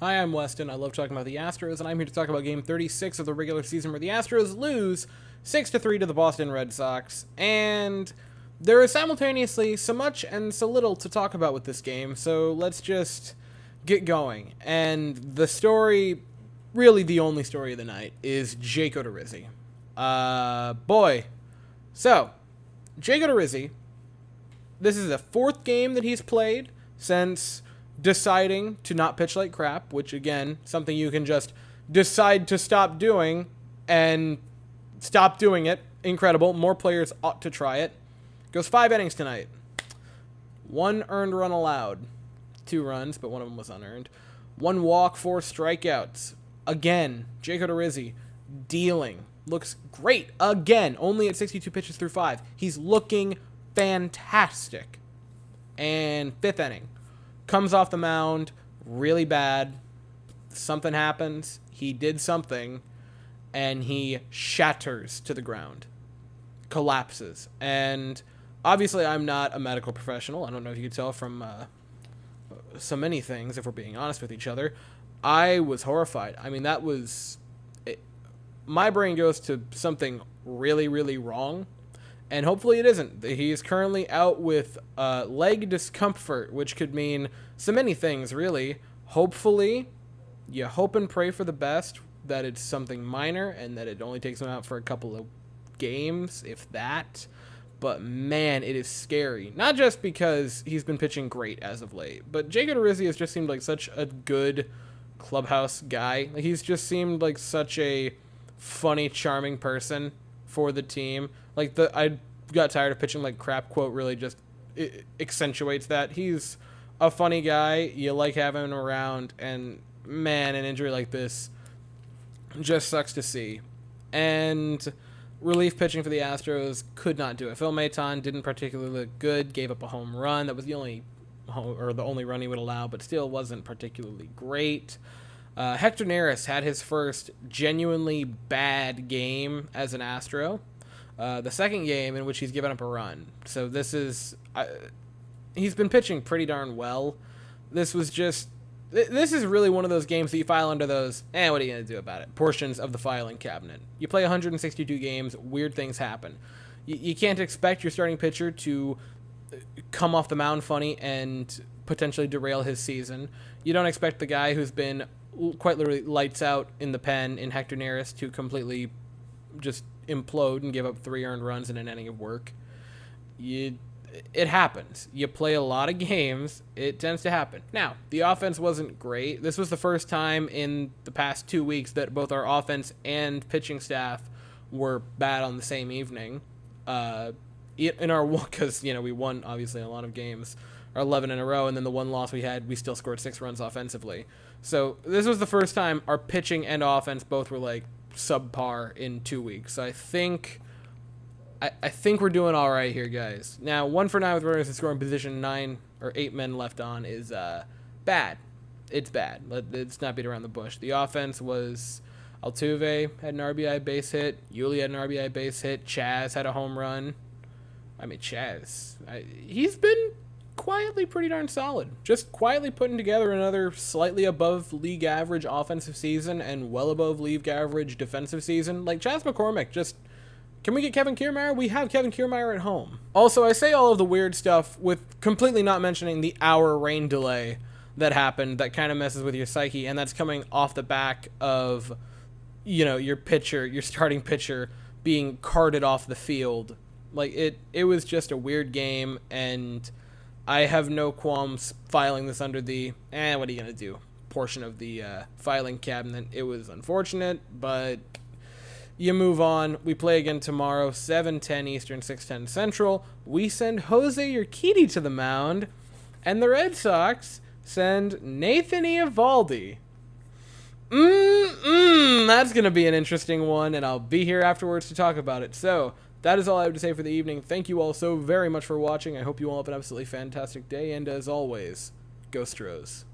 Hi, I'm Weston. I love talking about the Astros, and I'm here to talk about Game 36 of the regular season where the Astros lose 6-3 to the Boston Red Sox. And there is simultaneously so much and so little to talk about with this game, so let's just get going. And the story, really the only story of the night, is Jake Rizzi. Boy. So, Jake Rizzi, this is the fourth game that he's played since deciding to not pitch like crap, which, again, something you can just decide to stop doing and stop doing it. Incredible. More players ought to try it. Goes 5 innings tonight. 1 earned run allowed. 2 runs, but one of them was unearned. 1 walk, 4 strikeouts. Again, Jake Rizzi dealing. Looks great. Again, only at 62 pitches through 5. He's looking fantastic. And 5th inning. Comes off the mound, really bad. Something happens. He did something, and he shatters to the ground. Collapses. And obviously, I'm not a medical professional. I don't know if you could tell from so many things, if we're being honest with each other. I was horrified. I mean, that was... my brain goes to something really, really wrong. And hopefully it isn't. He's currently out with leg discomfort, which could mean so many things, really. Hopefully, you hope and pray for the best, that it's something minor and that it only takes him out for a couple of games, if that. But, man, it is scary. Not just because he's been pitching great as of late, but Jake Rizzi has just seemed like such a good clubhouse guy. He's just seemed like such a funny, charming person for the team. I got tired of pitching like crap quote really just accentuates that. He's a funny guy. You like having him around, and man, an injury like this just sucks to see. And relief pitching for the Astros could not do it. Phil Maton didn't particularly look good, gave up a home run. That was the only run he would allow, but still wasn't particularly great. Hector Neris had his first genuinely bad game as an Astro. The second game in which he's given up a run. So this is... he's been pitching pretty darn well. This is really one of those games that you file under those, what are you going to do about it? Portions of the filing cabinet. You play 162 games, weird things happen. You can't expect your starting pitcher to come off the mound funny and potentially derail his season. You don't expect the guy who's been quite literally lights out in the pen in Hector Neris to completely just implode and give up 3 earned runs in an inning of work. It happens. You play a lot of games, it tends to happen. Now, the offense wasn't great. This was the first time in the past 2 weeks that both our offense and pitching staff were bad on the same evening. In our one, because we won obviously a lot of games, our 11 in a row, and then the one loss we had, we still scored 6 runs offensively. So this was the first time our pitching and offense both were like subpar in 2 weeks. So I think we're doing all right here, guys. Now, 1 for 9 with runners in scoring position, 9 or 8 men left on is bad. It's bad. Let's not beat around the bush. The offense was Altuve had an RBI base hit. Yuli had an RBI base hit. Chaz had a home run. I mean, he's been quietly pretty darn solid. Just quietly putting together another slightly above league average offensive season and well above league average defensive season. Like Chas McCormick, can we get Kevin Kiermaier? We have Kevin Kiermaier at home. Also, I say all of the weird stuff with completely not mentioning the hour rain delay that happened that kind of messes with your psyche, and that's coming off the back of, your starting pitcher being carted off the field. Like, it was just a weird game, and I have no qualms filing this under the, what are you going to do, portion of the filing cabinet. It was unfortunate, but you move on. We play again tomorrow, 7:10 Eastern, 6:10 Central. We send Jose Urquidy to the mound, and the Red Sox send Nathan Eovaldi. That's going to be an interesting one, and I'll be here afterwards to talk about it. So, that is all I have to say for the evening. Thank you all so very much for watching. I hope you all have an absolutely fantastic day, and as always, go Stros.